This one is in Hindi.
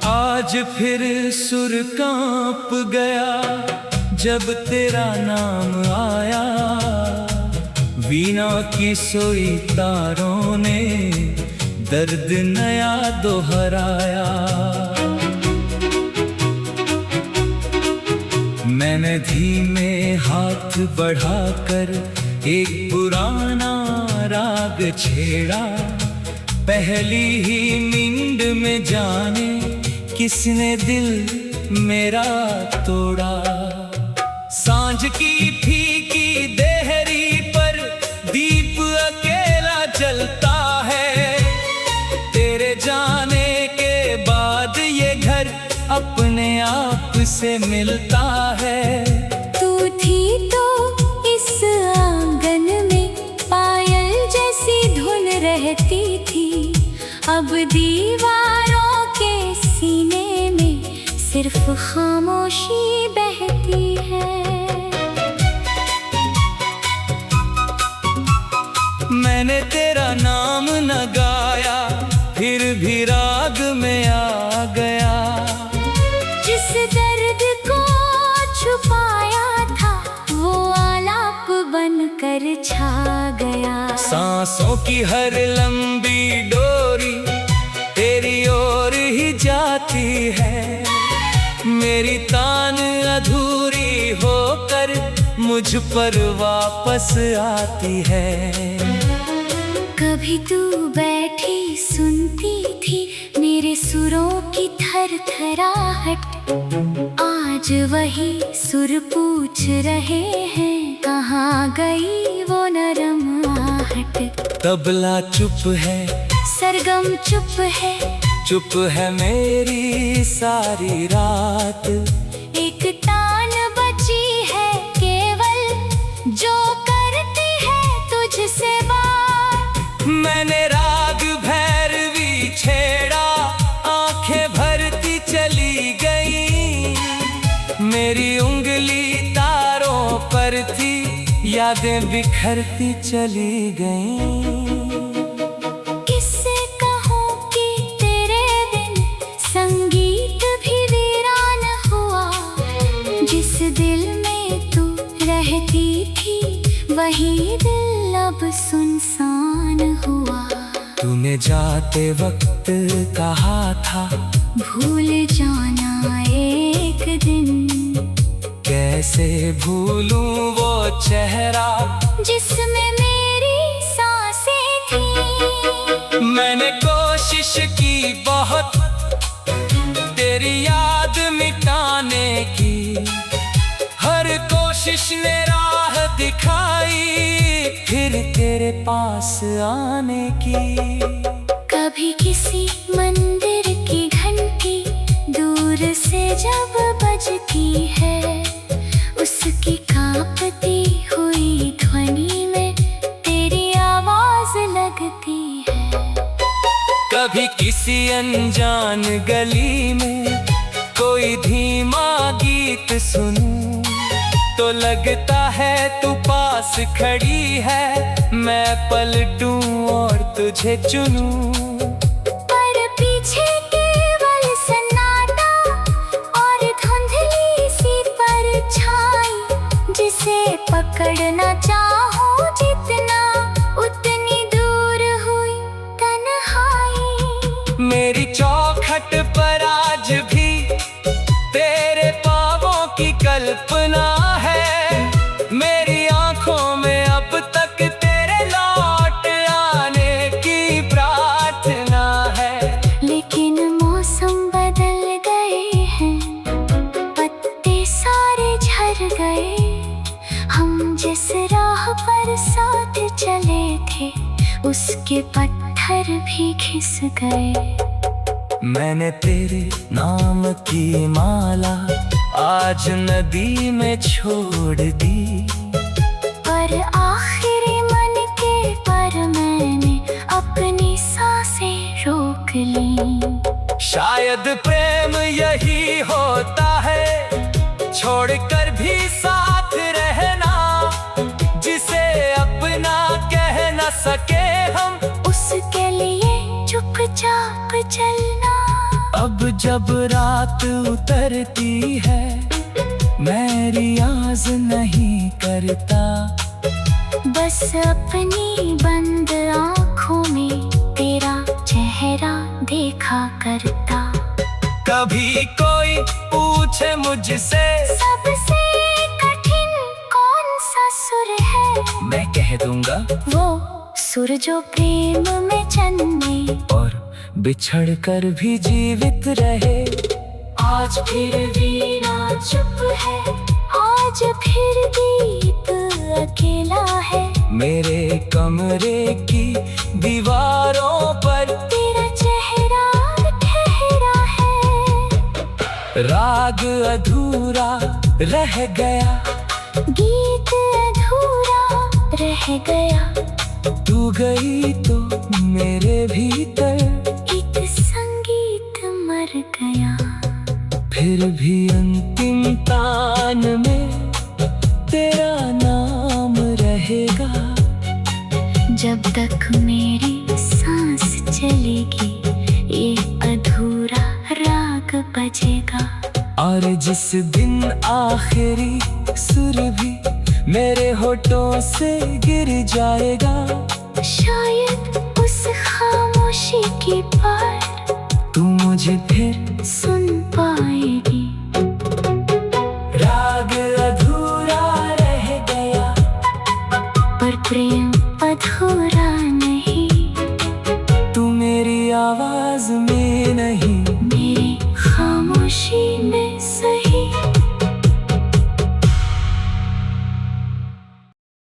आज फिर सुर कांप गया जब तेरा नाम आया। वीणा की सोई तारों ने दर्द नया दोहराया। मैंने धीमे हाथ बढ़ाकर एक पुराना राग छेड़ा। पहली ही नींद में जाने किसने दिल मेरा तोड़ा। सांझ की फीकी देहरी पर दीप अकेला जलता है। तेरे जाने के बाद ये घर अपने आप से मिलता है। तू थी तो इस आंगन में पायल जैसी धुन रहती थी। अब दीवारों के सीने में सिर्फ खामोशी बहती है। मैंने तेरा नाम न गाया फिर भी राग में आ गया। जिस दर्द को छुपाया था वो आलाप बनकर छा गया। सांसों की हर लंबी डोरी तेरी ओर ही जाती है। मेरी तान अधूरी होकर मुझ पर वापस आती है। कभी तू बैठी सुनती थी मेरे सुरों की थरथराहट। आज वही सुर पूछ रहे हैं कहाँ गई वो नरम आहट। तबला चुप है, सरगम चुप है, चुप है मेरी सारी रात। एक तान बची है केवल जो करती है तुझसे बात। मैंने राग भैरवी छेड़ा, आंखें भरती चली गई। मेरी उंगली तारों पर थी, यादें बिखरती चली गईं। किससे कहूँ कि तेरे बिन संगीत भी वीरान हुआ। जिस दिल में तू रहती थी वही दिल अब सुनसान हुआ। तूने जाते वक्त कहा था भूल जाना एक दिन। कैसे भूलूं वो चेहरा जिसमें मेरी सांसें थी। मैंने कोशिश की बहुत तेरी याद मिटाने की। हर कोशिश ने राह दिखाई फिर तेरे पास आने की। कभी किसी मंदिर की घंटी दूर से जब बजती है, उसकी कांपती हुई ध्वनि में तेरी आवाज लगती है। कभी किसी अनजान गली में कोई धीमा गीत सुनूं तो लगता है तू पास खड़ी है। मैं पलटूं और तुझे चुनूं। पर पीछे केवल सन्नाटा और धुंधली सी परछाई। जिसे पकड़ना चाहूं जितना उतनी दूर हुई तन्हाई। मेरी चौखट पर आज भी तेरे पाँवों की कल्पना है। मेरी आंखों में अब तक तेरे लौट आने की प्रार्थना है। लेकिन मौसम बदल गए हैं, पत्ते सारे झड़ गए। हम जिस राह पर साथ चले थे उसके पत्थर भी घिस गए। मैंने तेरे नाम की माला आज नदी में छोड़ दी। पर आखिरी मन के पर मैंने अपनी सांसें रोक ली। शायद प्रेम यही होता है, छोड़कर भी साथ रहना। जिसे अपना कह न सके हम उसके लिए चुपचाप चलना। अब जब रात उतरती है मैं रियाज नहीं करता, बस अपनी बंद आँखों में तेरा चेहरा देखा करता। कभी कोई पूछे मुझसे सबसे कठिन कौन सा सुर है, मैं कह दूंगा वो सुर जो प्रेम में जन्मे और बिछड़ कर भी जीवित रहे। आज फिर वीणा चुप है, आज फिर दीप अकेला है। मेरे कमरे की दीवारों पर तेरा चेहरा ठहरा है। राग अधूरा रह गया, गीत अधूरा रह गया। तू गई तो मेरे भीतर एक संगीत मर गया। फिर भी अंतिम तान में तेरा नाम रहेगा। जब तक मेरी सांस चलेगी ये अधूरा राग बजेगा। और जिस दिन आखिरी सुर भी मेरे होठों से गिर जाएगा, शायद उस खामोशी की पार तू मुझे फिर सुन